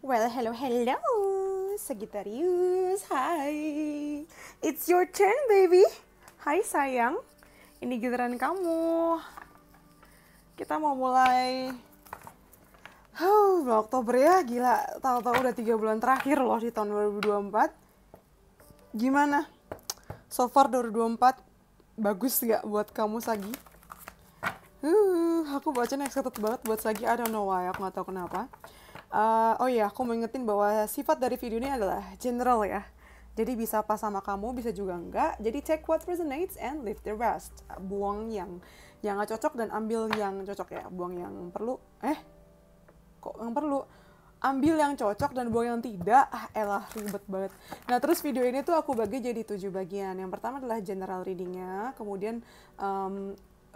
Well, hello, hello, Sagittarius. Hai, it's your turn, baby. Hai sayang, ini giliran kamu. Kita mau mulai bulan Oktober ya, gila. Tahu-tahu udah 3 bulan terakhir loh di tahun 2024. Gimana? So far 2024 bagus gak buat kamu, Sagi? Aku bacanya excited banget buat Sagi. I don't know why, aku gak tahu kenapa. Oh iya, aku mau ingetin bahwa sifat dari video ini adalah general ya. Jadi bisa pas sama kamu, bisa juga enggak. Jadi take what resonates and leave the rest. Buang yang gak cocok dan ambil yang cocok ya. Buang yang perlu. Kok yang perlu? Ambil yang cocok dan buang yang tidak. Elah, ribet banget. Nah, terus video ini tuh aku bagi jadi 7 bagian. Yang pertama adalah general readingnya. Kemudian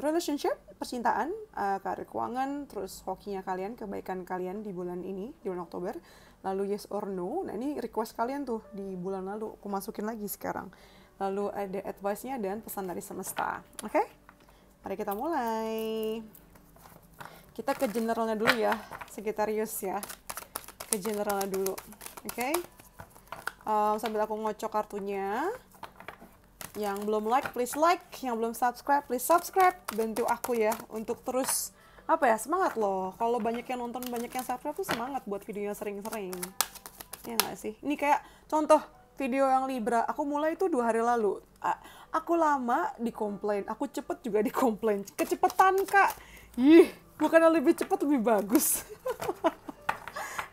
relationship, percintaan, karir keuangan, terus hokinya kalian, kebaikan kalian di bulan ini, di bulan Oktober. Lalu yes or no. Nah, ini request kalian tuh di bulan lalu. Aku masukin lagi sekarang. Lalu ada advice-nya dan pesan dari semesta. Oke? Mari kita mulai. Kita ke generalnya dulu ya, Sagittarius ya. Ke generalnya dulu. Oke? Sambil aku ngocok kartunya. Yang belum like, please like. Yang belum subscribe, please subscribe. Bantu aku ya untuk terus semangat loh. Kalau banyak yang nonton, banyak yang subscribe tuh semangat buat videonya sering-sering. Ya nggak sih? Ini kayak contoh video yang Libra. Aku mulai itu 2 hari lalu. Aku lama dikomplain, aku cepet juga dikomplain. Kecepetan kak. Bukannya lebih cepet lebih bagus.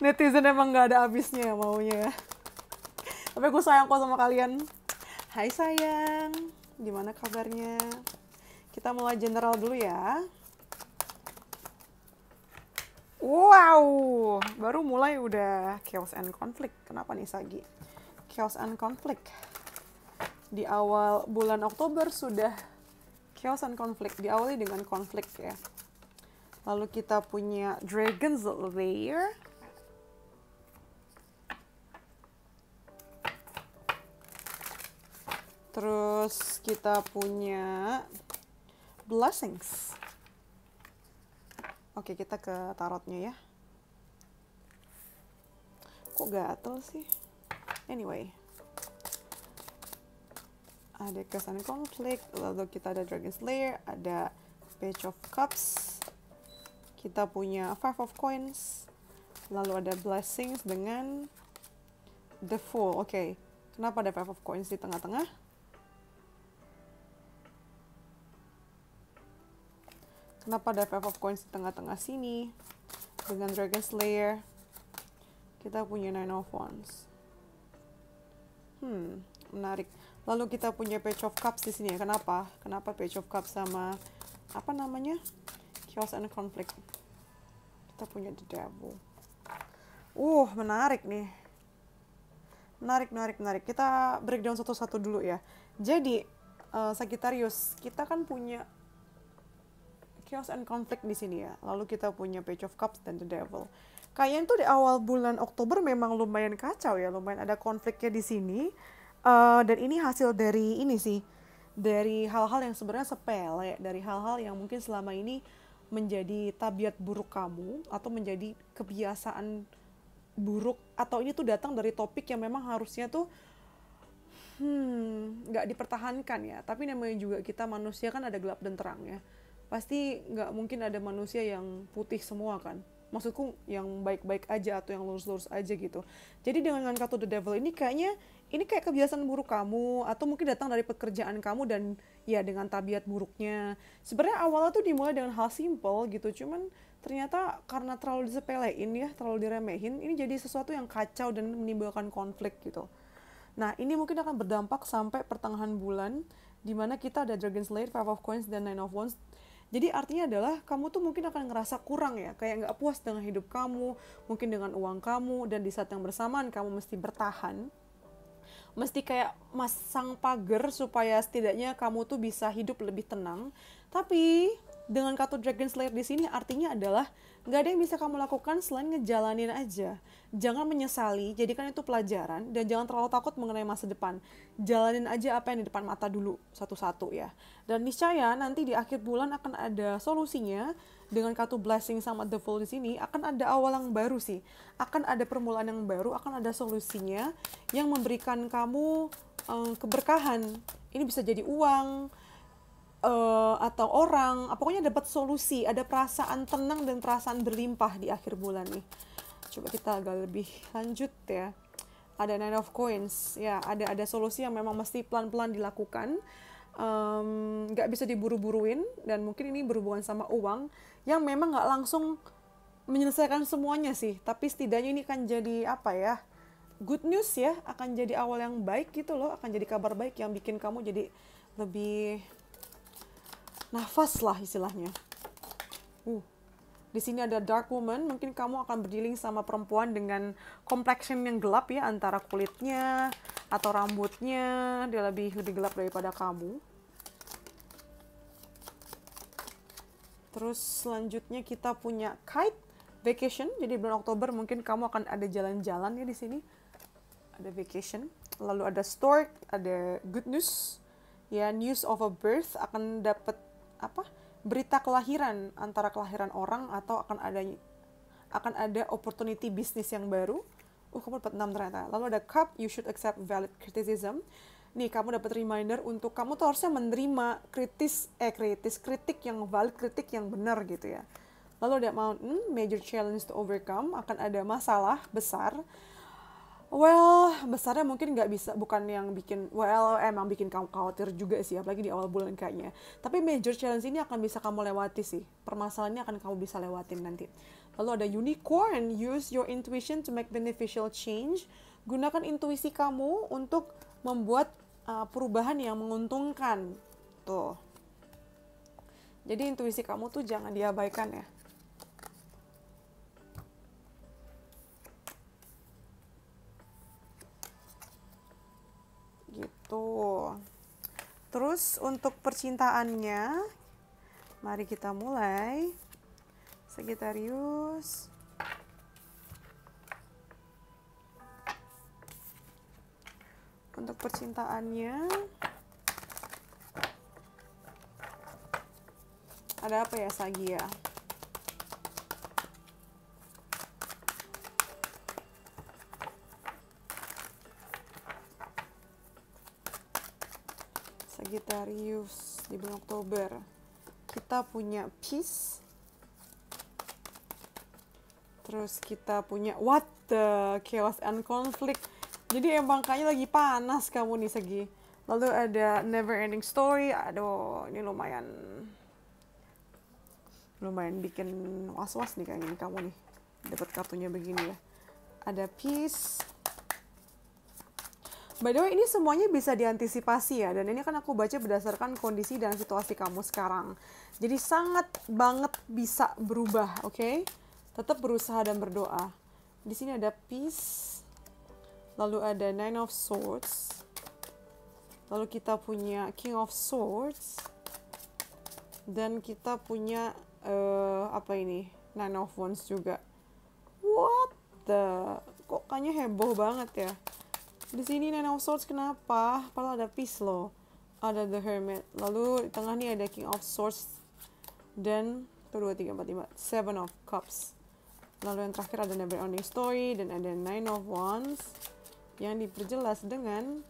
Netizen emang nggak ada habisnya maunya. Tapi aku sayang kok sama kalian. Hai sayang, gimana kabarnya? Kita mulai general dulu ya. Wow, baru mulai udah chaos and conflict. Kenapa nih Sagi? Chaos and conflict. Di awal bulan Oktober sudah chaos and conflict. Diawali dengan konflik ya. Lalu kita punya Dragon's Lair. Terus kita punya Blessings. Oke, kita ke tarotnya ya. Kok gatel sih? Anyway. Ada kesan konflik, lalu kita ada Dragon's Lair, ada Page of Cups. Kita punya Five of Coins. Lalu ada Blessings dengan The Fool. Oke. Kenapa ada Five of Coins di tengah-tengah? Kenapa ada Five of Coins di tengah-tengah sini? Dengan Dragon's Lair. Kita punya Nine of Wands. Menarik. Lalu kita punya Page of Cups di sini ya. Kenapa? Kenapa Page of Cups sama Chaos and Conflict. Kita punya The Devil. Menarik nih. Menarik. Kita breakdown satu-satu dulu ya. Jadi, Sagittarius, kita kan punya Chaos and Conflict di sini ya. Lalu kita punya Page of Cups dan The Devil. Kayaknya tuh di awal bulan Oktober memang lumayan kacau ya, lumayan ada konfliknya di sini. Dan ini hasil dari ini sih, dari hal-hal yang sebenarnya sepele, dari hal-hal yang mungkin selama ini menjadi tabiat buruk kamu atau menjadi kebiasaan buruk, atau ini tuh datang dari topik yang memang harusnya tuh nggak dipertahankan ya. Tapi namanya juga kita manusia kan ada gelap dan terang ya. Pasti nggak mungkin ada manusia yang putih semua kan. Maksudku yang baik-baik aja atau yang lurus-lurus aja gitu. Jadi dengan kartu The Devil ini kayaknya ini kayak kebiasaan buruk kamu atau mungkin datang dari pekerjaan kamu dan ya dengan tabiat buruknya. Sebenarnya awalnya tuh dimulai dengan hal simple gitu, cuman ternyata karena terlalu disepelein ya, terlalu diremehin, ini jadi sesuatu yang kacau dan menimbulkan konflik gitu. Nah, ini mungkin akan berdampak sampai pertengahan bulan di mana kita ada Dragon's Lair, Five of Coins dan Nine of Wands. Jadi artinya adalah kamu tuh mungkin akan ngerasa kurang ya, kayak nggak puas dengan hidup kamu, mungkin dengan uang kamu, dan di saat yang bersamaan kamu mesti bertahan, mesti kayak masang pagar supaya setidaknya kamu tuh bisa hidup lebih tenang. Tapi dengan kartu Dragon's Lair di sini artinya adalah nggak ada yang bisa kamu lakukan selain ngejalanin aja. Jangan menyesali, jadikan itu pelajaran, dan jangan terlalu takut mengenai masa depan. Jalanin aja apa yang di depan mata dulu, satu-satu ya. Dan niscaya nanti di akhir bulan akan ada solusinya, dengan kartu blessing sama the fool di sini akan ada awal yang baru sih, akan ada permulaan yang baru, akan ada solusinya yang memberikan kamu keberkahan. Ini bisa jadi uang atau orang, pokoknya dapat solusi, ada perasaan tenang dan perasaan berlimpah di akhir bulan nih. Coba kita agak lebih lanjut ya. Ada Nine of Coins, ya ada solusi yang memang mesti pelan-pelan dilakukan, nggak bisa diburu-buruin, dan mungkin ini berhubungan sama uang yang memang nggak langsung menyelesaikan semuanya sih, tapi setidaknya ini kan jadi apa ya, good news ya, akan jadi awal yang baik gitu loh, akan jadi kabar baik yang bikin kamu jadi lebih nafas lah istilahnya. Di sini ada dark woman, mungkin kamu akan berdealing sama perempuan dengan complexion yang gelap ya, antara kulitnya atau rambutnya, dia lebih gelap daripada kamu. Terus selanjutnya kita punya kite, vacation. Jadi bulan Oktober mungkin kamu akan ada jalan-jalan ya di sini. Ada vacation. Lalu ada stork, ada good news. Ya, news of a birth, akan dapat berita kelahiran, antara kelahiran orang atau akan ada opportunity bisnis yang baru. Kamu dapat 6 ternyata. Lalu ada cup, you should accept valid criticism. Nih, kamu dapat reminder untuk kamu tuh harusnya menerima kritik yang valid, kritik yang benar gitu ya. Lalu ada mountain, major challenge to overcome, akan ada masalah besar. Besarnya mungkin nggak bisa, bukan yang bikin, emang bikin kamu khawatir juga sih, apalagi di awal bulan kayaknya. Tapi major challenge ini akan bisa kamu lewati sih, permasalahannya akan kamu bisa lewatin nanti. Lalu ada unicorn, use your intuition to make beneficial change. Gunakan intuisi kamu untuk membuat perubahan yang menguntungkan. Tuh. Jadi intuisi kamu tuh jangan diabaikan ya. Gitu. Terus untuk percintaannya, mari kita mulai. Sagittarius. Untuk percintaannya, ada apa ya Sagi ya? Sagittarius di bulan Oktober. Kita punya peace. Terus kita punya what the chaos and conflict. Jadi emang kayaknya lagi panas kamu nih Segi. Lalu ada never ending story. Aduh, ini lumayan bikin was-was nih kayaknya kamu nih. Dapat kartunya begini ya. Ada peace. By the way, ini semuanya bisa diantisipasi ya. Dan ini kan aku baca berdasarkan kondisi dan situasi kamu sekarang. Jadi sangat banget bisa berubah, oke? Tetap berusaha dan berdoa. Di sini ada peace. Lalu ada Nine of Swords. Lalu kita punya King of Swords. Dan kita punya Nine of Wands juga. What the? Kok kayaknya heboh banget ya? Di sini Nine of Swords kenapa? Padahal ada peace loh. Ada the Hermit. Lalu di tengah nih ada King of Swords. Dan 1, 2, 3, 4, 5. Seven of Cups. Lalu yang terakhir ada never ending story. Dan ada Nine of Wands. Yang diperjelas dengan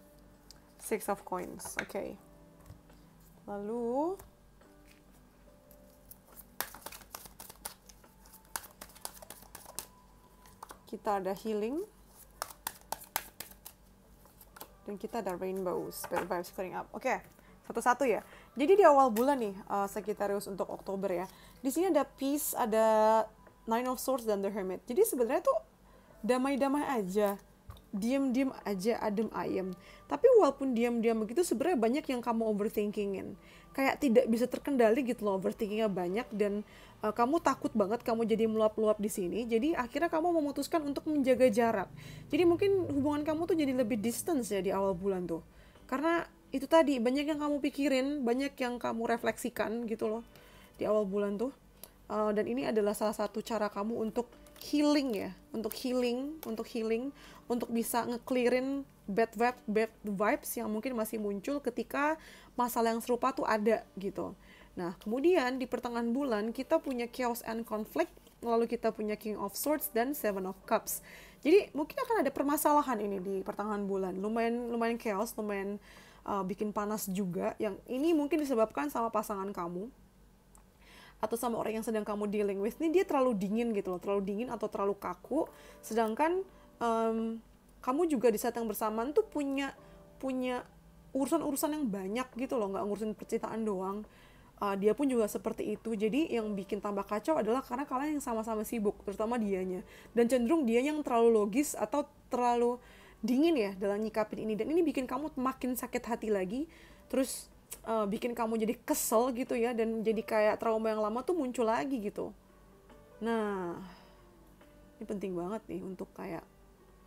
Six of Coins. Oke. Lalu kita ada healing. Dan kita ada rainbows. Bad vibes clearing up. Oke. Satu-satu ya. Jadi di awal bulan nih, Sagittarius untuk Oktober ya. Di sini ada peace, ada Nine of Swords dan the Hermit. Jadi sebenarnya tuh damai-damai aja. Diam-diam aja, adem ayem. Tapi walaupun diam-diam begitu, sebenarnya banyak yang kamu overthinkingin. Kayak tidak bisa terkendali gitu loh, overthinkingnya banyak, dan kamu takut banget kamu jadi meluap-luap di sini. Jadi akhirnya kamu memutuskan untuk menjaga jarak. Jadi mungkin hubungan kamu tuh jadi lebih distance ya di awal bulan tuh. Karena itu tadi, banyak yang kamu pikirin, banyak yang kamu refleksikan gitu loh di awal bulan tuh. Dan ini adalah salah satu cara kamu untuk healing ya, untuk healing, untuk bisa nge-clearin bad vibes yang mungkin masih muncul ketika masalah yang serupa tuh ada gitu. Nah, kemudian di pertengahan bulan kita punya chaos and conflict, lalu kita punya King of Swords dan Seven of Cups. Jadi mungkin akan ada permasalahan ini di pertengahan bulan. Lumayan chaos, lumayan bikin panas juga. Yang ini mungkin disebabkan sama pasangan kamu atau sama orang yang sedang kamu dealing with. Ini dia terlalu dingin gitu loh, terlalu dingin atau terlalu kaku. Sedangkan kamu juga di saat yang bersamaan tuh punya urusan-urusan yang banyak gitu loh, nggak ngurusin percintaan doang. Dia pun juga seperti itu. Jadi yang bikin tambah kacau adalah karena kalian yang sama-sama sibuk, terutama dianya. Dan cenderung dia yang terlalu logis atau terlalu dingin ya dalam nyikapin ini. Dan ini bikin kamu makin sakit hati lagi. Terus bikin kamu jadi kesel gitu ya. Dan jadi kayak trauma yang lama tuh muncul lagi gitu. Nah, ini penting banget nih untuk kayak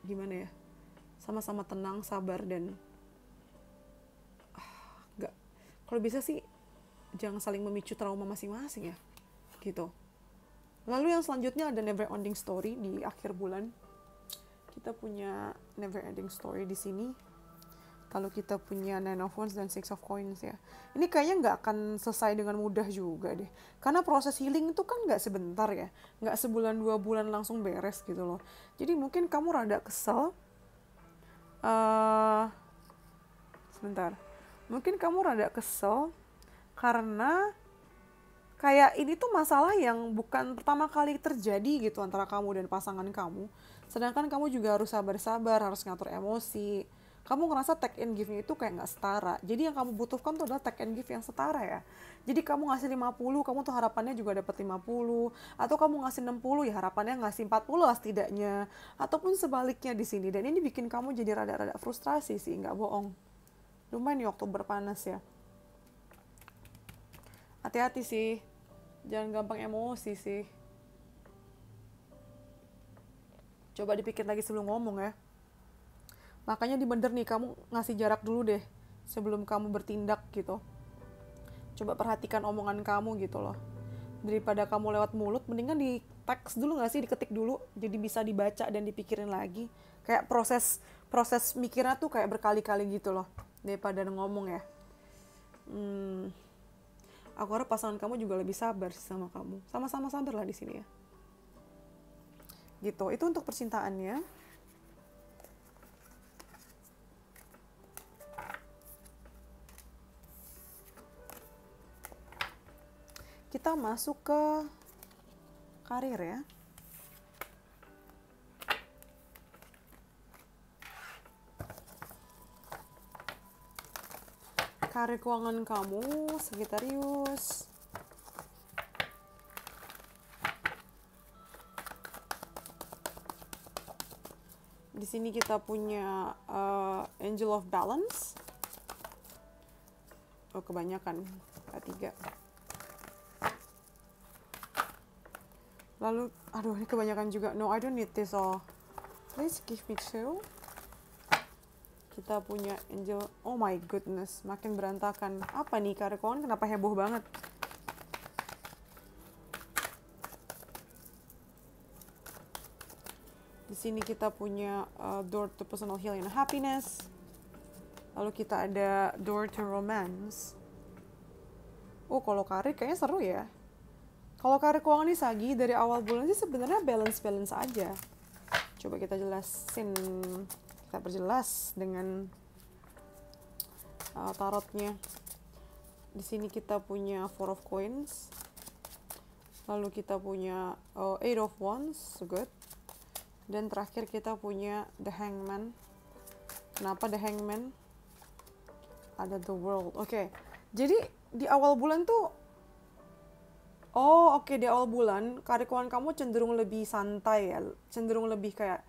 gimana ya, sama-sama tenang, sabar, dan nggak, kalau bisa sih jangan saling memicu trauma masing-masing ya, gitu. Lalu yang selanjutnya ada never ending story di akhir bulan. Kita punya never ending story di sini. Kalau kita punya Nine of Wands dan Six of Coins ya. Ini kayaknya nggak akan selesai dengan mudah juga deh. Karena proses healing itu kan nggak sebentar ya. Nggak sebulan 2 bulan langsung beres gitu loh. Jadi mungkin kamu rada kesel. Sebentar. Mungkin kamu rada kesel karena kayak ini tuh masalah yang bukan pertama kali terjadi gitu antara kamu dan pasangan kamu. Sedangkan kamu juga harus sabar-sabar, harus ngatur emosi. Kamu ngerasa take and give-nya itu kayak gak setara. Jadi yang kamu butuhkan tuh adalah take and give yang setara ya. Jadi kamu ngasih 50, kamu tuh harapannya juga dapat 50. Atau kamu ngasih 60, ya harapannya ngasih 40 lah setidaknya. Ataupun sebaliknya di sini. Dan ini bikin kamu jadi rada-rada frustrasi sih, gak bohong. Lumayan nih Oktober panas ya. Hati-hati sih. Jangan gampang emosi sih. Coba dipikir lagi sebelum ngomong ya. Makanya bener nih, kamu ngasih jarak dulu deh sebelum kamu bertindak gitu. Coba perhatikan omongan kamu gitu loh. Daripada kamu lewat mulut, mendingan di teks dulu gak sih, diketik dulu. Jadi bisa dibaca dan dipikirin lagi. Kayak proses mikirnya tuh kayak berkali-kali gitu loh. Daripada ngomong ya. Aku harap pasangan kamu juga lebih sabar sama kamu. Sama-sama sabar lah di sini ya. Gitu, itu untuk percintaannya. Kita masuk ke karir ya. Karir keuangan kamu, Sagittarius. Di sini kita punya Angel of Balance. Oh, kebanyakan. K3. Lalu, aduh ini kebanyakan juga. No, I don't need this all. Please give me 2. Kita punya Angel. Oh my goodness, makin berantakan. Apa nih karir keuangan, kenapa heboh banget? Di sini kita punya Door to Personal Healing and Happiness. Lalu kita ada Door to Romance. Oh, kalau karir kayaknya seru ya. Kalau karir keuangan nih Sagi, dari awal bulan sih sebenarnya balance aja. Coba kita jelasin, kita perjelas dengan tarotnya. Di sini kita punya Four of Coins. Lalu kita punya Eight of Wands, good. Dan terakhir kita punya The Hangman. Kenapa The Hangman? Ada The World. Oke. Jadi di awal bulan tuh di awal bulan karir keuangan kamu cenderung lebih santai ya, cenderung lebih kayak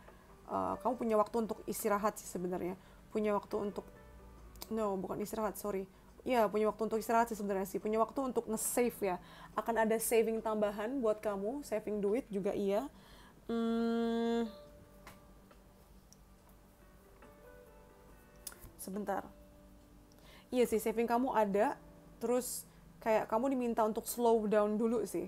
kamu punya waktu untuk istirahat sih sebenarnya, punya waktu untuk bukan istirahat, sorry, ya punya waktu untuk istirahat sih sebenarnya sih, punya waktu untuk nge-save ya, akan ada saving tambahan buat kamu, saving duit juga iya. Sebentar, iya sih saving kamu ada, terus kayak kamu diminta untuk slow down dulu sih.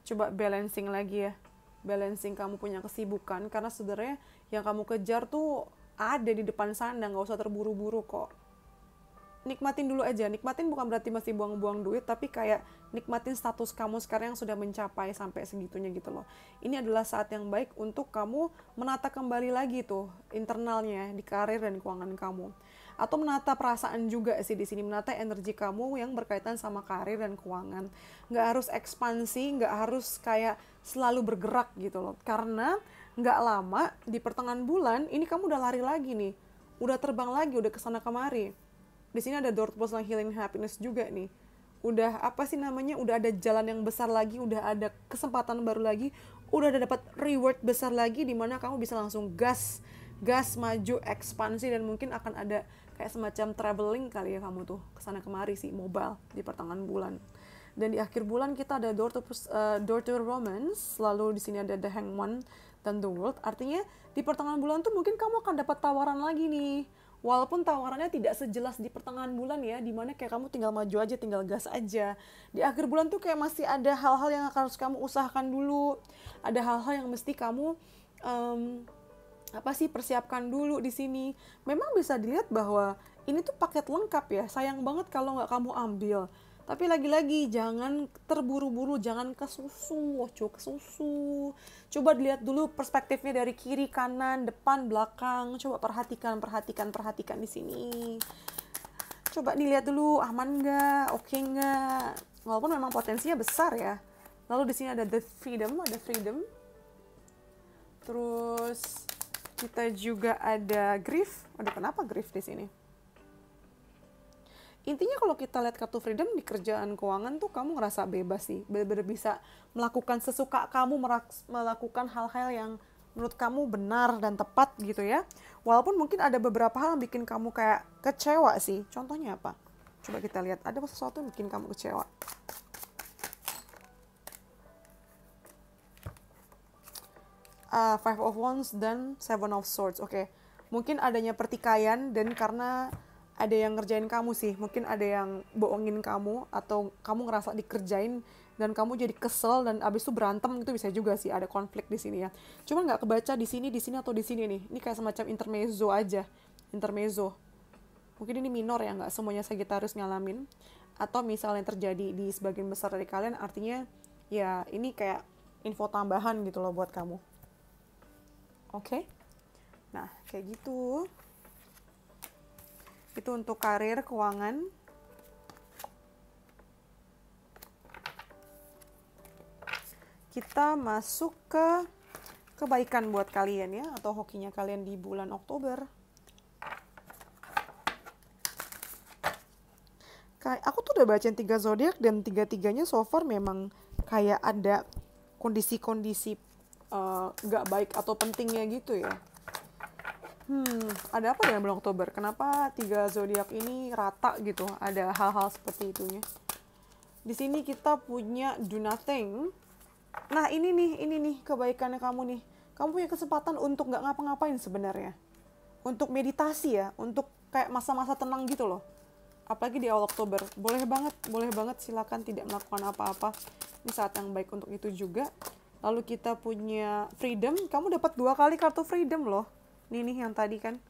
Coba balancing lagi ya. Balancing kamu punya kesibukan. Karena sebenarnya yang kamu kejar tuh ada di depan sana. Gak usah terburu-buru kok. nikmatin dulu aja. Nikmatin bukan berarti mesti buang-buang duit, tapi kayak nikmatin status kamu sekarang yang sudah mencapai sampai segitunya gitu loh. Ini adalah saat yang baik untuk kamu menata kembali lagi tuh internalnya di karir dan keuangan kamu. Atau menata perasaan juga sih di sini, menata energi kamu yang berkaitan sama karir dan keuangan. Nggak harus ekspansi, nggak harus kayak selalu bergerak gitu loh. Karena nggak lama di pertengahan bulan ini kamu udah lari lagi nih, udah terbang lagi, udah kesana kemari. Di sini ada door to personal healing happiness juga nih. Udah apa sih namanya? Udah ada jalan yang besar lagi, udah ada kesempatan baru lagi, udah ada dapat reward besar lagi di mana kamu bisa langsung gas maju ekspansi, dan mungkin akan ada kayak semacam traveling kali ya kamu tuh kesana kemari sih, mobile di pertengahan bulan. Dan di akhir bulan kita ada door to romance, lalu di sini ada the hangman dan the world. Artinya di pertengahan bulan tuh mungkin kamu akan dapat tawaran lagi nih. Walaupun tawarannya tidak sejelas di pertengahan bulan ya, dimana kayak kamu tinggal maju aja, tinggal gas aja. Di akhir bulan tuh kayak masih ada hal-hal yang harus kamu usahakan dulu. Ada hal-hal yang mesti kamu persiapkan dulu di sini. Memang bisa dilihat bahwa ini tuh paket lengkap ya. Sayang banget kalau nggak kamu ambil. Tapi lagi-lagi jangan terburu-buru, jangan kesusu. Coba dilihat dulu perspektifnya dari kiri, kanan, depan, belakang. Coba perhatikan di sini. Coba dilihat dulu aman nggak, oke nggak. Walaupun memang potensinya besar ya. Lalu di sini ada the freedom, Terus kita juga ada grief. Aduh, kenapa grief di sini? Intinya kalau kita lihat kartu freedom di kerjaan keuangan tuh kamu ngerasa bebas sih. Benar-benar bisa melakukan sesuka kamu, melakukan hal-hal yang menurut kamu benar dan tepat gitu ya. Walaupun mungkin ada beberapa hal yang bikin kamu kayak kecewa sih. Contohnya apa? Coba kita lihat. Ada sesuatu yang bikin kamu kecewa. Five of Wands dan Seven of Swords. Oke. Mungkin adanya pertikaian dan karena ada yang ngerjain kamu sih. Mungkin ada yang bohongin kamu atau kamu ngerasa dikerjain dan kamu jadi kesel dan abis itu berantem, itu bisa juga sih ada konflik di sini ya. Cuman nggak kebaca di sini atau di sini nih. Ini kayak semacam intermezzo aja. Intermezzo. Mungkin ini minor ya, nggak semuanya Sagittarius ngalamin. Atau misalnya terjadi di sebagian besar dari kalian, artinya ya ini kayak info tambahan gitu loh buat kamu. Oke? Nah, kayak gitu. Itu untuk karir, keuangan. Kita masuk ke kebaikan buat kalian ya, atau hokinya kalian di bulan Oktober. Aku tuh udah bacain 3 zodiak dan 3-3-nya so far memang kayak ada kondisi-kondisi gak baik atau pentingnya gitu ya. Ada apa dengan bulan Oktober? Kenapa 3 zodiak ini rata gitu? Ada hal-hal seperti itunya. Di sini kita punya do nothing. Nah, ini nih kebaikannya kamu nih. Kamu punya kesempatan untuk nggak ngapa-ngapain sebenarnya. Untuk meditasi ya, untuk kayak masa-masa tenang gitu loh. Apalagi di awal Oktober. Boleh banget silakan tidak melakukan apa-apa. Ini saat yang baik untuk itu juga. Lalu kita punya freedom. Kamu dapat 2 kali kartu freedom loh. Ini nih yang tadi kan.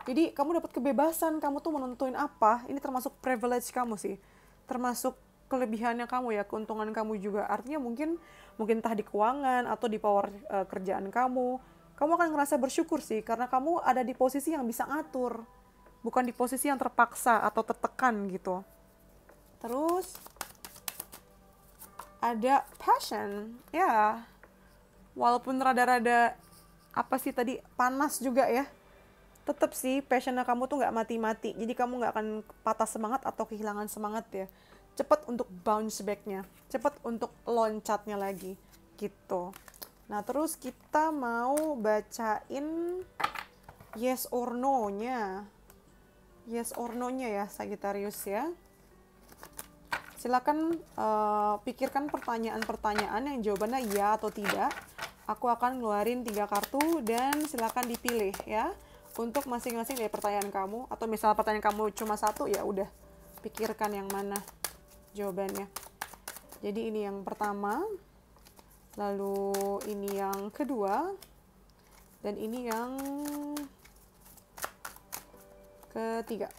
Jadi kamu dapat kebebasan, kamu tuh menentuin apa. Ini termasuk privilege kamu sih. Termasuk kelebihannya kamu ya, keuntungan kamu juga. Artinya mungkin entah di keuangan atau di power kerjaan kamu. Kamu akan ngerasa bersyukur sih karena kamu ada di posisi yang bisa ngatur. Bukan di posisi yang terpaksa atau tertekan gitu. Terus ada passion. Ya. Walaupun rada-rada panas juga ya, tetap sih passionnya kamu tuh nggak mati-mati, jadi kamu nggak akan patah semangat atau kehilangan semangat ya. Cepat untuk bounce back-nya, cepat untuk loncatnya lagi gitu. Nah, terus kita mau bacain yes or no-nya ya Sagittarius ya. Silakan pikirkan pertanyaan-pertanyaan yang jawabannya ya atau tidak. Aku akan ngeluarin 3 kartu dan silakan dipilih ya untuk masing-masing dari pertanyaan kamu. Atau misal pertanyaan kamu cuma 1, ya udah pikirkan yang mana jawabannya. Jadi ini yang pertama, lalu ini yang kedua, dan ini yang ketiga.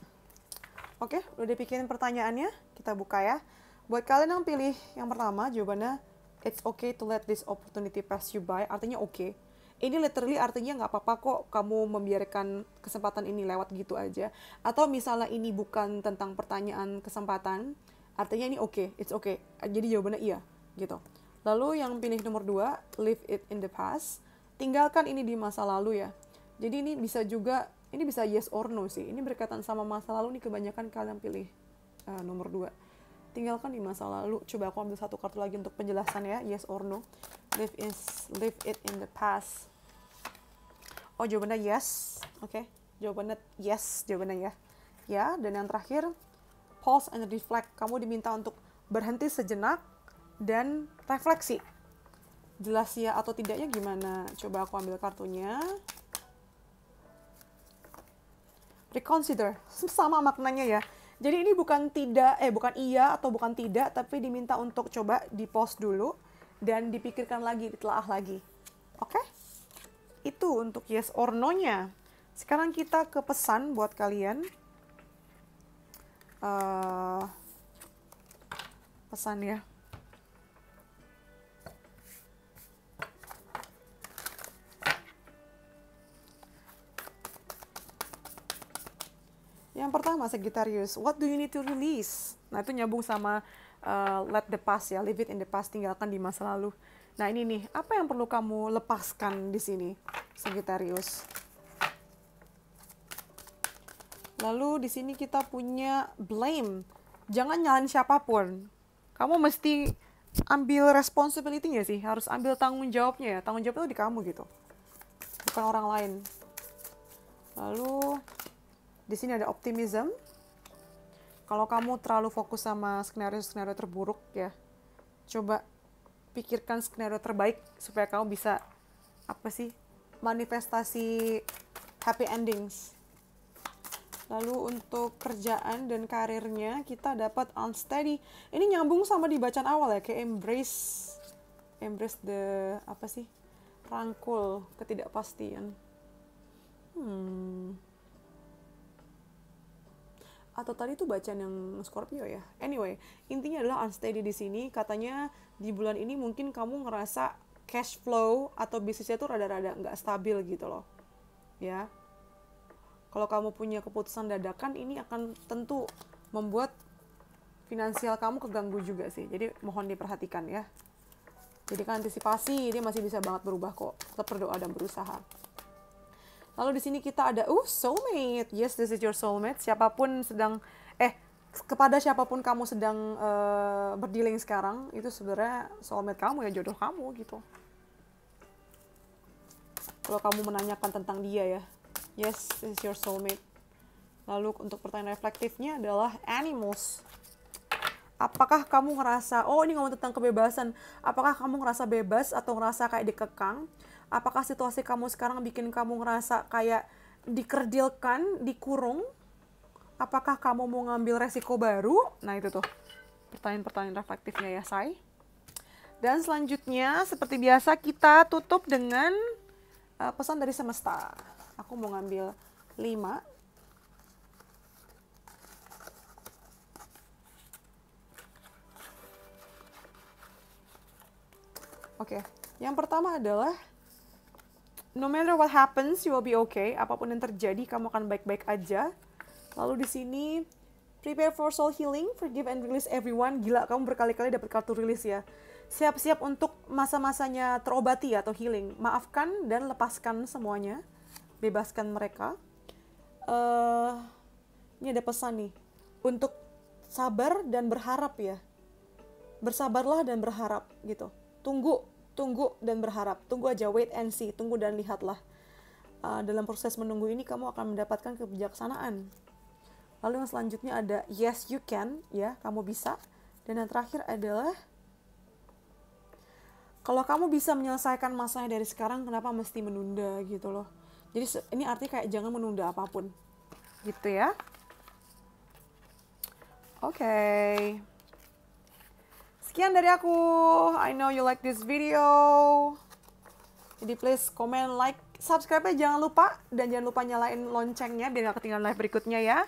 Oke, udah dipikirin pertanyaannya? Kita buka ya. Buat kalian yang pilih yang pertama, jawabannya it's okay to let this opportunity pass you by. Artinya oke. Ini literally artinya nggak apa-apa kok kamu membiarkan kesempatan ini lewat gitu aja. Atau misalnya ini bukan tentang pertanyaan kesempatan, artinya ini oke, it's okay. Jadi jawabannya iya, gitu. Lalu yang pilih nomor 2, leave it in the past. Tinggalkan ini di masa lalu ya. Jadi ini bisa juga, ini bisa yes or no sih. Ini berkaitan sama masa lalu nih, kebanyakan kalian pilih nomor 2. Tinggalkan di masa lalu. Coba aku ambil satu kartu lagi untuk penjelasan ya, yes or no. Leave it in the past. Oh, jawabannya yes. Oke. Jawabannya yes, jawabannya ya. Ya, dan yang terakhir, pause and reflect. Kamu diminta untuk berhenti sejenak dan refleksi. Jelas ya atau tidaknya gimana? Coba aku ambil kartunya. Reconsider. Sama maknanya ya. Jadi ini bukan iya atau bukan tidak, tapi diminta untuk coba di-pause dulu dan dipikirkan lagi, ditelaah lagi. Oke? Itu untuk yes or no-nya. Sekarang kita ke pesan buat kalian. Pesan ya. Yang pertama, Sagittarius, what do you need to release? Nah, itu nyambung sama let the past ya, leave it in the past, tinggalkan di masa lalu. Nah, ini nih, apa yang perlu kamu lepaskan di sini, Sagittarius? Lalu di sini kita punya blame. Jangan nyalain siapapun. Kamu mesti ambil responsibility-nya sih, harus ambil tanggung jawabnya ya. Tanggung jawab itu di kamu gitu, bukan orang lain. Lalu di sini ada optimism. Kalau kamu terlalu fokus sama skenario-skenario terburuk ya, coba pikirkan skenario terbaik supaya kamu bisa manifestasi happy endings. Lalu untuk kerjaan dan karirnya kita dapat unsteady. Ini nyambung sama di bacaan awal ya, kayak embrace the rangkul ketidakpastian. Atau tadi tuh bacaan yang Scorpio ya. Anyway, intinya adalah unsteady di sini. Katanya di bulan ini mungkin kamu ngerasa cash flow atau bisnisnya tuh rada-rada nggak stabil gitu loh. Ya. Kalau kamu punya keputusan dadakan, ini akan tentu membuat finansial kamu keganggu juga sih. Jadi mohon diperhatikan ya. Jadi kan antisipasi, dia masih bisa banget berubah kok. Tetap berdoa dan berusaha. Lalu di sini kita ada soulmate. Yes, this is your soulmate. Kepada siapapun kamu sedang berdealing sekarang, itu sebenarnya soulmate kamu ya, jodoh kamu gitu. Kalau kamu menanyakan tentang dia ya. Yes, this is your soulmate. Lalu untuk pertanyaan reflektifnya adalah animals. Apakah kamu ngerasa, ini ngomong tentang kebebasan. Apakah kamu ngerasa bebas atau ngerasa kayak dikekang? Apakah situasi kamu sekarang bikin kamu ngerasa kayak dikerdilkan, dikurung? Apakah kamu mau ngambil resiko baru? Nah itu tuh, pertanyaan-pertanyaan reflektifnya ya, Say. Dan selanjutnya, seperti biasa kita tutup dengan pesan dari semesta. Aku mau ngambil 5. Oke, yang pertama adalah no matter what happens, you will be okay. Apapun yang terjadi, kamu akan baik-baik aja. Lalu di sini, prepare for soul healing, forgive and release everyone. Gila, kamu berkali-kali dapat kartu release ya. Siap-siap untuk masa-masanya terobati atau healing. Maafkan dan lepaskan semuanya. Bebaskan mereka. Ini ada pesan nih. Untuk sabar dan berharap ya. Bersabarlah dan berharap gitu. Tunggu dan berharap. Tunggu aja, wait and see. Tunggu dan lihatlah. Dalam proses menunggu ini kamu akan mendapatkan kebijaksanaan. Lalu yang selanjutnya ada yes you can, ya, kamu bisa. Dan yang terakhir adalah kalau kamu bisa menyelesaikan masalahnya dari sekarang, kenapa mesti menunda gitu loh. Jadi ini artinya kayak jangan menunda apapun. Gitu ya. Oke. Sekian dari aku. I know you like this video. Jadi please comment, like, subscribe-nya jangan lupa. Dan jangan lupa nyalain loncengnya biar gak ketinggalan live berikutnya ya.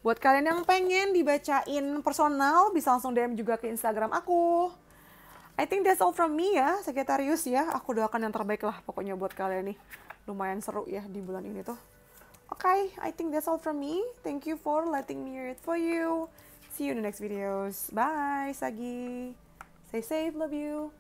Buat kalian yang pengen dibacain personal, bisa langsung DM juga ke Instagram aku. I think that's all from me ya, Sagittarius ya. Aku doakan yang terbaik lah pokoknya buat kalian nih. Lumayan seru ya di bulan ini tuh. Okay, I think that's all from me. Thank you for letting me read for you. See you in the next videos. Bye, Sagi. Stay safe, love you.